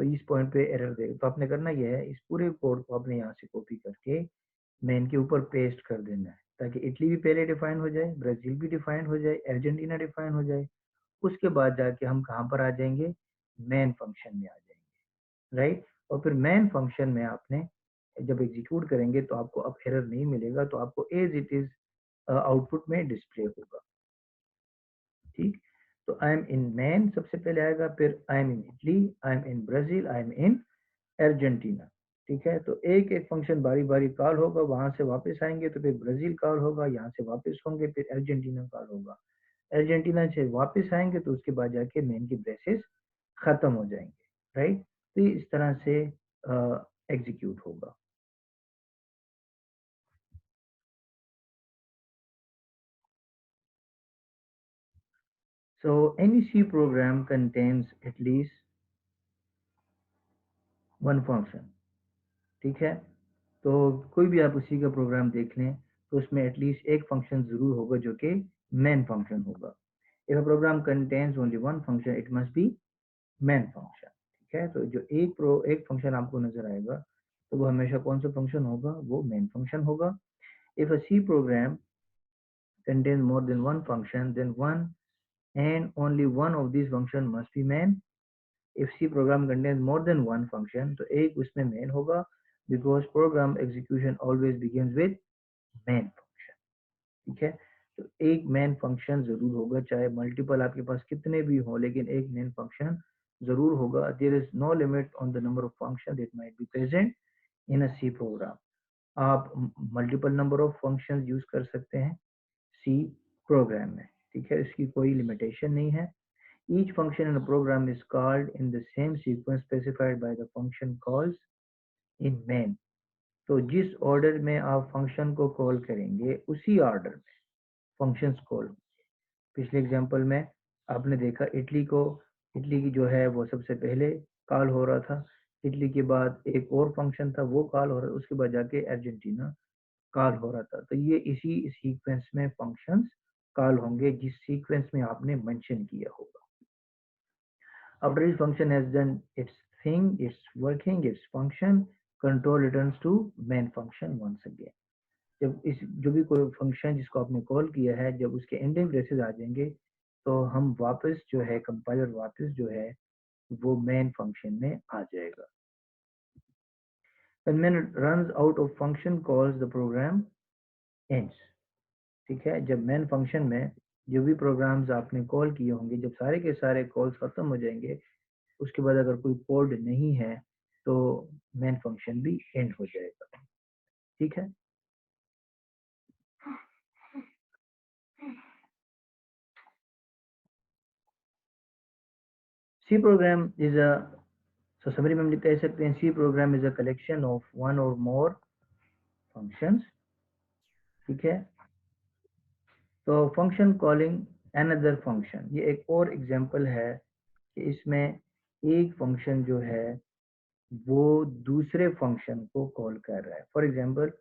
तो इस पॉइंट पे एरर देगा। तो आपने करना यह है, इस पूरे कोड को आपने यहाँ से कॉपी करके मेन के ऊपर पेस्ट कर देना है, ताकि इटली भी पहले डिफाइन हो जाए, ब्राजील भी डिफाइन हो जाए, अर्जेंटीना डिफाइन हो जाए। उसके बाद जाके हम कहाँ पर आ जाएंगे, मेन फंक्शन में आ जाएंगे, राइट। और फिर मेन फंक्शन में आपने जब एग्जीक्यूट करेंगे तो आपको अब एरर नहीं मिलेगा, तो आपको एज इट इज आउटपुट में डिस्प्ले होगा, ठीक। तो आई एम इन मैन सबसे पहले आएगा, फिर I am in Italy, I am in Brazil, I am in Argentina, ठीक है। तो एक एक फंक्शन बारी बारी कॉल होगा, वहां से वापस आएंगे तो फिर ब्राजील कॉल होगा, यहाँ से वापस होंगे, फिर अर्जेंटीना कॉल होगा, अर्जेंटीना से वापस आएंगे तो उसके बाद जाके मेन की ब्रेसेस खत्म हो जाएंगे, राइट। तो इस तरह से एग्जीक्यूट होगा। So any C program contains at least one function, ठीक है। तो कोई भी आप उसी का प्रोग्राम देख लें तो उसमें एटलीस्ट एक फंक्शन जरूर होगा जो कि मेन फंक्शन होगा। If a program contains only one function it must be main function, ठीक है। तो जो एक फंक्शन आपको नजर आएगा तो वो हमेशा कौन सा फंक्शन होगा, वो मेन फंक्शन होगा। If a C program contains more than one function, then one and only one of these function must be main. If C program contains more than one function, तो एक उसमें main होगा, because program execution always begins with main function, ठीक है। तो एक main function जरूर होगा, चाहे मल्टीपल आपके पास कितने भी हो, लेकिन एक main function जरूर होगा। There is no limit on the number of functions that might be present in a C program. आप multiple number of functions use कर सकते हैं सी प्रोग्राम में, ठीक है, इसकी कोई लिमिटेशन नहीं है। Each function in a program is called in the same sequence specified by the function calls in main. तो जिस ऑर्डर में आप फंक्शन को कॉल करेंगे उसी ऑर्डर में फंक्शंस कॉल। पिछले एग्जांपल में आपने देखा इटली की जो है वो सबसे पहले कॉल हो रहा था, इटली के बाद एक और फंक्शन था वो कॉल हो रहा था, उसके बाद जाके अर्जेंटीना कॉल हो रहा था। तो ये इसी सीक्वेंस में फंक्शंस कॉल होंगे जिस सीक्वेंस में आपने मेंशन किया होगा। After each function has done its thing, its working, its function, control returns to main function once again. जब इस जो भी कोई फंक्शन जिसको आपने कॉल किया है, जब उसके एंडिंग ब्रेसेस आ जाएंगे तो हम वापस जो है कंपाइलर वापस जो है वो मेन फंक्शन में आ जाएगा। When main runs out of function calls, the program ends, ठीक है। जब मेन फंक्शन में जो भी प्रोग्राम्स आपने कॉल किए होंगे, जब सारे के सारे कॉल्स खत्म हो जाएंगे, उसके बाद अगर कोई कोड नहीं है तो मेन फंक्शन भी एंड हो जाएगा, ठीक है। C program is a so summary में हम कह सकते हैं C program is a collection of one और मोर फंक्शंस, ठीक है। तो फंक्शन कॉलिंग अनदर फंक्शन, ये एक और एग्जांपल है कि इसमें एक फंक्शन जो है वो दूसरे फंक्शन को कॉल कर रहा है। फॉर एग्जांपल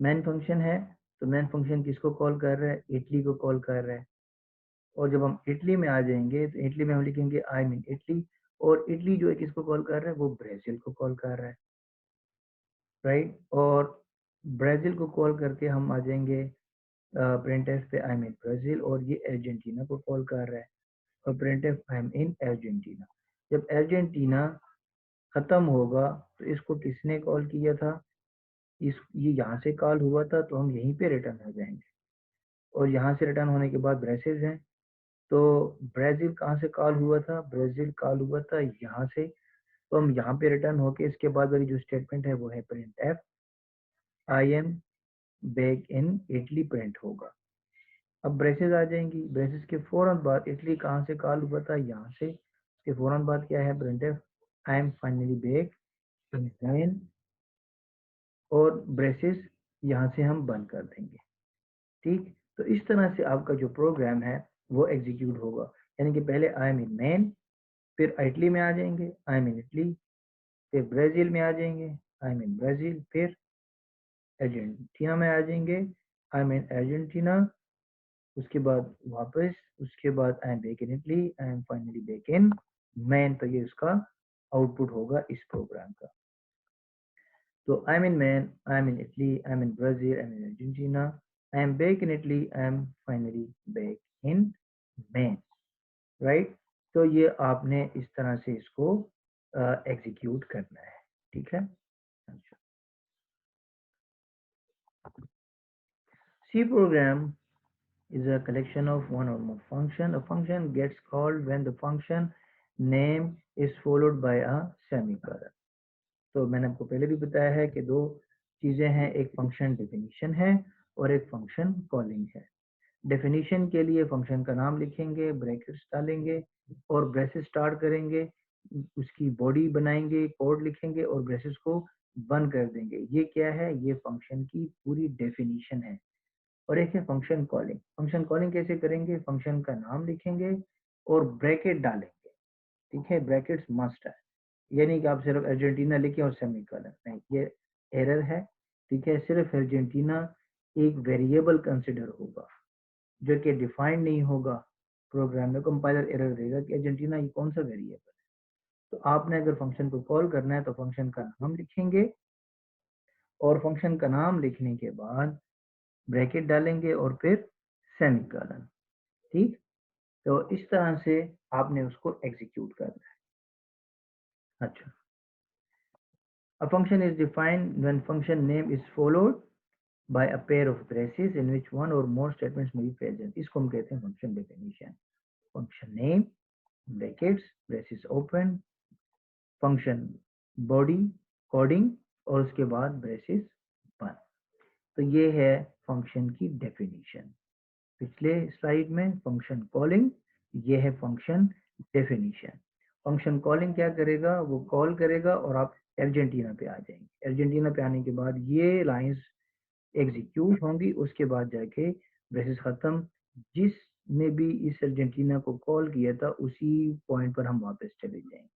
मेन फंक्शन है, तो मेन फंक्शन किसको कॉल कर रहा है, इटली को कॉल कर रहा है। और जब हम इटली में आ जाएंगे तो इटली में हम लिखेंगे आई मीन इटली, और इटली जो है किसको कॉल कर रहा है, वो ब्राजील को कॉल कर रहा है, राइट। और ब्राजील को कॉल करके हम आ जाएंगे प्रिंटफ पे आई मीन ब्राजील, और ये अर्जेंटीना को कॉल कर रहा है और printf I am in Argentina. जब अर्जेंटीना खत्म होगा तो इसको किसने कॉल किया था, ये यहाँ से कॉल हुआ था तो हम यहीं पे रिटर्न हो जाएंगे, और यहाँ से रिटर्न होने के बाद ब्रेसेस हैं। तो ब्राजील कहाँ से कॉल हुआ था, ब्राजील कॉल हुआ था यहाँ से, तो हम यहाँ पे रिटर्न होके इसके बाद वाली जो स्टेटमेंट है वो है print F I am back in Italy print होगा। अब ब्रेसेस आ जाएंगी, ब्रेसेस के फौरन बाद इटली कहाँ से कॉल हुआ था, यहाँ से, इसके फौरन बाद क्या है print F I am finally back in man, और ब्रेसेस यहाँ से हम बंद कर देंगे, ठीक। तो इस तरह से आपका जो प्रोग्राम है वो एग्जीक्यूट होगा, यानी कि पहले आई एम इन मैन, फिर इटली में आ जाएंगे आई एम इन इटली, फिर ब्राजील में आ जाएंगे आई एम इन ब्राजील, फिर अर्जेंटीना में आ जाएंगे आई एम इन अर्जेंटीना, उसके बाद वापस, उसके बाद I am back in Italy, I am finally back in man. तो ये उसका आउटपुट होगा इस प्रोग्राम का। तो I am in man, I am in Italy, I am in Brazil, I am in Argentina, I am back in Italy, I am finally back in man, right. तो ये आपने इस तरह से इसको एग्जीक्यूट करना है, ठीक है। C program is a collection of one or more function. A function gets called when the function name is followed by a semicolon. तो मैंने आपको पहले भी बताया है कि दो चीजें हैं, एक फंक्शन डेफिनेशन है और एक फंक्शन कॉलिंग है। डेफिनेशन के लिए फंक्शन का नाम लिखेंगे, ब्रैकेट्स डालेंगे और ब्रेसेस स्टार्ट करेंगे, उसकी बॉडी बनाएंगे, कोड लिखेंगे और ब्रेसेस को बंद कर देंगे। ये क्या है? ये फंक्शन की पूरी डेफिनेशन है। और एक है फंक्शन कॉलिंग। फंक्शन कॉलिंग कैसे करेंगे? फंक्शन का नाम लिखेंगे और ब्रैकेट डालेंगे, ठीक है। ब्रैकेट्स मस्ट है, यानी कि आप सिर्फ अर्जेंटीना लिखें और सेमीकोलन नहीं, ये एरर है, ठीक है। सिर्फ अर्जेंटीना एक वेरिएबल कंसिडर होगा जो कि डिफाइंड नहीं होगा प्रोग्राम में। कंपाइलर एरर देगा कि अर्जेंटीना ये कौन सा वेरिएबल है। तो आपने अगर फंक्शन को कॉल करना है तो फंक्शन का नाम लिखेंगे और फंक्शन का नाम लिखने के बाद ब्रैकेट डालेंगे और फिर सेमीकोलन, ठीक। तो इस तरह से आपने उसको एग्जीक्यूट करना है। अच्छा, a function is defined when function name is followed by a pair of braces in which one or more statements may be present. इसको हम कहते हैं function definition. Function name, brackets, braces open, function body, coding और उसके बाद braces बंद। तो ये है फंक्शन की डेफिनेशन। पिछले स्लाइड में फंक्शन कॉलिंग, ये है फंक्शन डेफिनेशन। फंक्शन कॉलिंग क्या करेगा? वो कॉल करेगा और आप अर्जेंटीना पे आ जाएंगे। अर्जेंटीना पे आने के बाद ये लाइंस एग्जीक्यूट होंगी, उसके बाद जाके ब्रेसेस खत्म। जिसने भी इस अर्जेंटीना को कॉल किया था उसी पॉइंट पर हम वापस चले जाएंगे।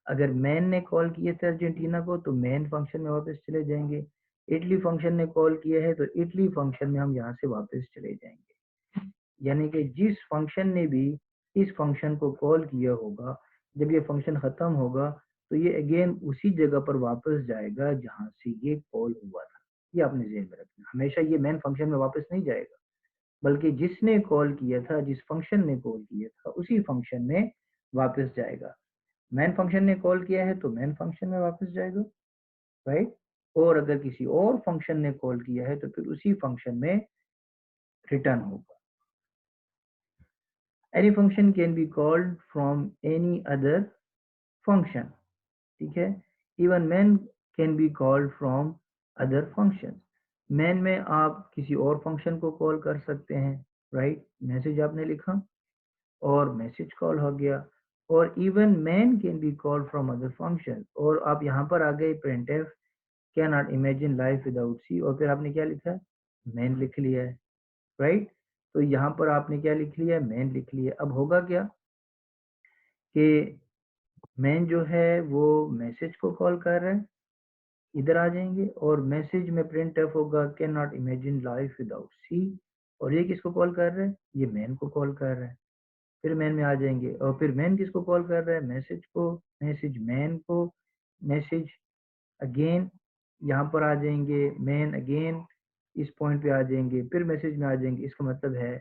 अगर मैन ने कॉल किया था अर्जेंटीना को तो मैन फंक्शन में वापस चले जाएंगे। इटली फंक्शन ने कॉल किया है तो इटली फंक्शन में हम यहाँ से वापस चले जाएंगे। यानी कि जिस फंक्शन ने भी इस फंक्शन को कॉल किया होगा, जब ये फंक्शन खत्म होगा तो ये अगेन उसी जगह पर वापस जाएगा जहां से ये कॉल हुआ था। ये आपने ज़हन में रखना, हमेशा ये मेन फंक्शन में वापस नहीं जाएगा, बल्कि जिसने कॉल किया था, जिस फंक्शन ने कॉल किया था उसी फंक्शन में वापस जाएगा। मेन फंक्शन ने कॉल किया है तो मेन फंक्शन में वापस जाएगा, राइट। और अगर किसी और फंक्शन ने कॉल किया है तो फिर उसी फंक्शन में रिटर्न होगा। Any function can be called from any other function, ठीक है। Even main can be called from other functions. main में आप किसी और फंक्शन को कॉल कर सकते हैं, राइट। मैसेज आपने लिखा और मैसेज कॉल हो गया। और even main can be called from other functions। और आप यहाँ पर आ गए printf cannot imagine life without C और फिर आपने क्या लिखा है? main लिख लिया है, राइट। तो यहाँ पर आपने क्या लिख लिया? main लिख लिया। अब होगा क्या कि main जो है वो मैसेज को कॉल कर रहा है, इधर आ जाएंगे और मैसेज में प्रिंट एफ होगा can not imagine life without C. और ये किसको कॉल कर रहा है? ये मैन को कॉल कर रहा है। फिर मैन में आ जाएंगे और फिर मैन किसको कॉल कर रहा है? मैसेज को। मैसेज मैन को। मैसेज अगेन यहाँ पर आ जाएंगे, मैन अगेन इस पॉइंट पे आ जाएंगे, फिर मैसेज में आ जाएंगे। इसका मतलब है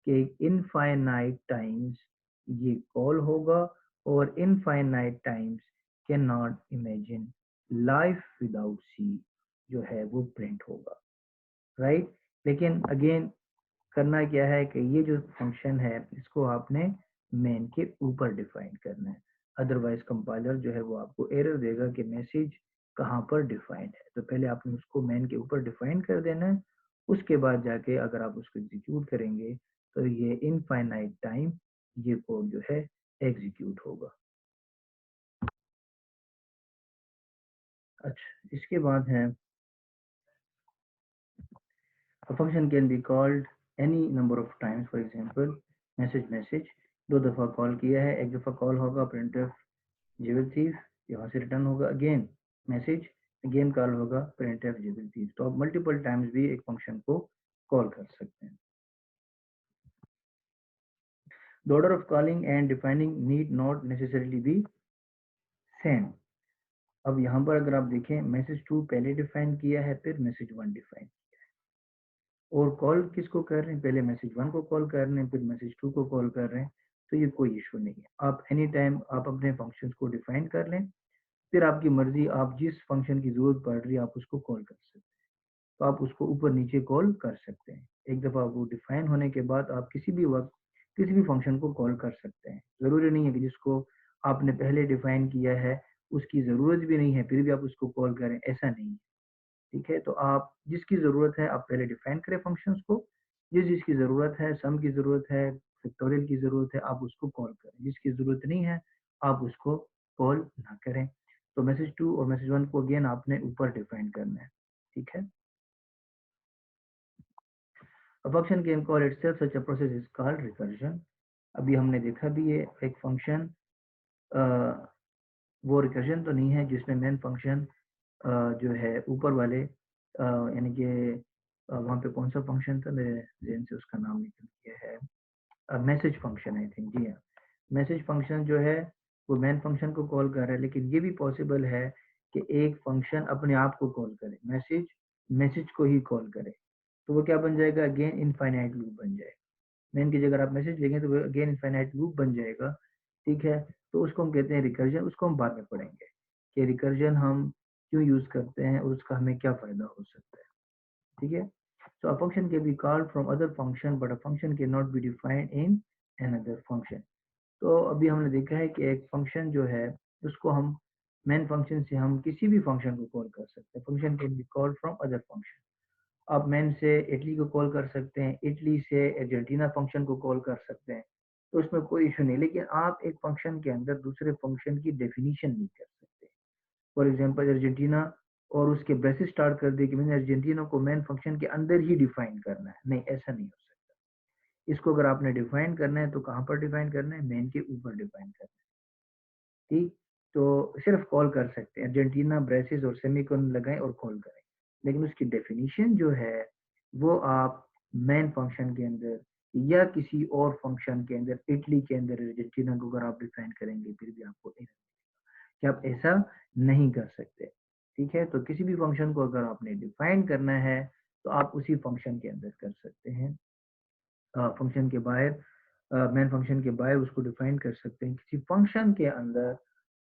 कि इनफाइनाइट टाइम्स ये कॉल होगा और infinite times can not imagine life without C जो है वो प्रिंट होगा, राइट। लेकिन अगेन करना क्या है कि ये जो फंक्शन है इसको आपने मेन के ऊपर डिफाइन करना है, अदरवाइज कंपाइलर जो है वो आपको एरर देगा कि मैसेज कहाँ पर डिफाइंड है। तो पहले आपने उसको मेन के ऊपर डिफाइन कर देना है, उसके बाद जाके अगर आप उसको एग्जीक्यूट करेंगे तो ये इनफाइनाइट टाइम ये कोड जो है एग्जीक्यूट होगा। अच्छा, इसके बाद है a function can be called any number of times, for example message दो दफा कॉल किया है, एक दफा कॉल होगा printf जेबल थीफ, यहाँ से रिटर्न होगा अगेन मैसेज, अगेन कॉल होगा printf जेबल थीफ। तो आप मल्टीपल टाइम्स भी एक फंक्शन को कॉल कर सकते हैं। The order of calling and defining need not necessarily be same. अब यहाँ पर अगर आप देखें मैसेज 2 पहले डिफाइन किया है, फिर मैसेज 1 डिफाइन किया है, और कॉल किसको कर रहे हैं, पहले मैसेज 1 को कॉल कर रहे हैं, फिर मैसेज 2 को कॉल कर रहे हैं, तो ये कोई इशू नहीं है। आप एनी टाइम आप अपने फंक्शंस को डिफाइन कर लें, फिर आपकी मर्जी, आप जिस फंक्शन की जरूरत पड़ रही है आप उसको कॉल कर सकते हैं, तो आप उसको ऊपर नीचे कॉल कर सकते हैं। एक दफ़ा वो डिफाइन होने के बाद आप किसी भी वक्त किसी भी फंक्शन को कॉल कर सकते हैं। ज़रूरी नहीं है कि जिसको आपने पहले डिफाइन किया है उसकी ज़रूरत भी नहीं है फिर भी आप उसको कॉल करें, ऐसा नहीं है। ठीक है, तो आप जिसकी ज़रूरत है आप पहले डिफाइन करें फंक्शंस को, जिसकी ज़रूरत है, सम की ज़रूरत है, फैक्टोरियल की ज़रूरत है, आप उसको कॉल करें। जिसकी ज़रूरत नहीं है आप उसको कॉल ना करें। तो मैसेज 2 और मैसेज 1 को अगेन आपने ऊपर डिफाइन करना है। ठीक है। A function can call itself, such a process is called recursion. अभी हमने देखा भी है एक फंक्शन, वो रिकर्जन तो नहीं है जिसमें मेन फंक्शन जो है ऊपर वाले यानी कि वहाँ पे कौन सा फंक्शन था, मेरे ज़हन से उसका नाम निकल गया है, मैसेज फंक्शन आई थिंक, जी हाँ। मैसेज फंक्शन जो है वो मेन फंक्शन को कॉल कर रहा है, लेकिन ये भी पॉसिबल है कि एक फंक्शन अपने आप को कॉल करे, मैसेज मैसेज को ही कॉल करे, तो वो क्या बन जाएगा, अगेन इनफाइनाइट लूप बन जाएगा। मेन की जगह आप मैसेज लेंगे तो वो अगेन इनफाइनाइट लूप बन जाएगा। ठीक है, तो उसको हम कहते हैं रिकर्जन, उसको हम बाद में पढ़ेंगे कि रिकर्जन हम क्यों यूज करते हैं और उसका हमें क्या फायदा हो सकता है। ठीक है, so a function can be called from other function but a function cannot be defined in another function। तो अभी हमने देखा है कि एक फंक्शन जो है उसको हम मेन फंक्शन से हम किसी भी फंक्शन को कॉल कर सकते हैं। Function can be called from other function. आप मैन से इटली को कॉल कर सकते हैं, इटली से अर्जेंटीना फंक्शन को कॉल कर सकते हैं, तो उसमें कोई इशू नहीं। लेकिन आप एक फंक्शन के अंदर दूसरे फंक्शन की डेफिनेशन नहीं कर सकते। फॉर एग्जांपल अर्जेंटीना और उसके ब्रेसेस स्टार्ट कर दिए कि मैंने अर्जेंटीना को मेन फंक्शन के अंदर ही डिफाइन करना है, नहीं, ऐसा नहीं हो सकता। इसको अगर आपने डिफाइन करना है तो कहाँ पर डिफाइन करना है, मेन के ऊपर डिफाइन करना है। ठीक, तो सिर्फ कॉल कर सकते हैं, अर्जेंटीना ब्रेसेस और सेमीकोलन लगाएं और कॉल करें, लेकिन उसकी डेफिनेशन जो है वो आप मेन फंक्शन के अंदर या किसी और फंक्शन के अंदर, इटली के अंदर अर्जेंटीना को अगर आप डिफाइन करेंगे फिर भी आपको एरर, कि आप ऐसा नहीं कर सकते। ठीक है, तो किसी भी फंक्शन को अगर आपने डिफाइन करना है तो आप उसी फंक्शन के अंदर कर सकते हैं, फंक्शन के बाहर, मेन फंक्शन के बाहर उसको डिफाइन कर सकते हैं। किसी फंक्शन के अंदर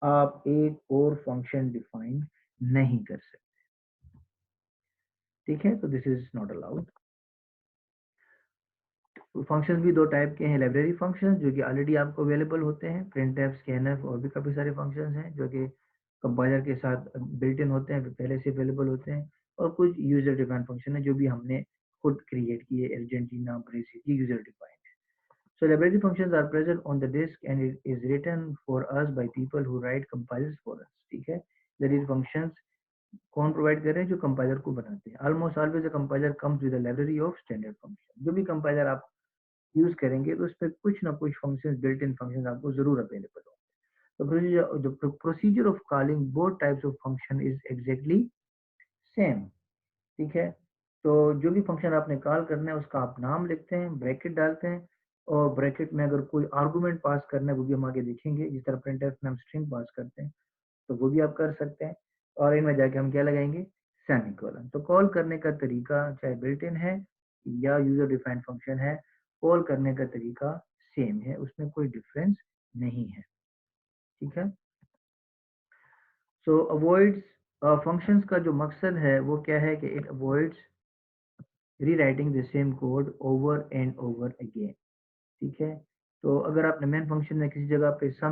आप एक और फंक्शन डिफाइन नहीं कर सकते। ठीक है, तो this is not allowed. Functions भी दो टाइप के हैं, लाइब्रेरी फंक्शंस जो कि ऑलरेडी आपको अवेलेबल होते हैं, printf, scanf और भी काफ़ी सारे फंक्शंस हैं जो कि कंपाइलर के साथ बिल्ट इन होते हैं, पहले से अवेलेबल होते हैं, और कुछ यूजर डिफाइन फंक्शन है जो भी हमने खुद क्रिएट किए, अर्जेंटीना, ब्राजील, ये यूजर डिफाइन है। So library functions are present on the disk and it is written for us by people who write compilers for us। ठीक है, library functions कौन प्रोवाइड कर रहे हैं, जो कंपाइलर को बनाते हैं। Almost always a compiler comes with a library of standard function. जो भी कंपाइलर आप यूज करेंगे तो उसमें कुछ ना कुछ फंक्शंस, बिल्ट इन फंक्शंस आपको जरूर अवेलेबल होंगे। तो procedure of calling both types of function is exactly same. ठीक है, तो जो भी फंक्शन आपने कॉल करना है उसका आप नाम लिखते हैं, ब्रैकेट डालते हैं, और ब्रैकेट में अगर कोई आर्गुमेंट पास करना है वो भी हम आगे देखेंगे, जिस तरह प्रिंटफ में हम स्ट्रिंग पास करते हैं तो वो भी आप कर सकते हैं, और इनमें जाके हम क्या लगाएंगे, सेमीकोलन। तो कॉल करने का तरीका चाहे बिल्ट इन है या यूजर डिफाइंड फंक्शन है, कॉल करने का तरीका सेम है, उसमें कोई डिफरेंस नहीं है। ठीक है, सो अवॉइड्स, फंक्शंस का जो मकसद है वो क्या है कि it avoids rewriting the same code over and over again. ठीक है, तो अगर आपने मेन फंक्शन में किसी जगह पे सम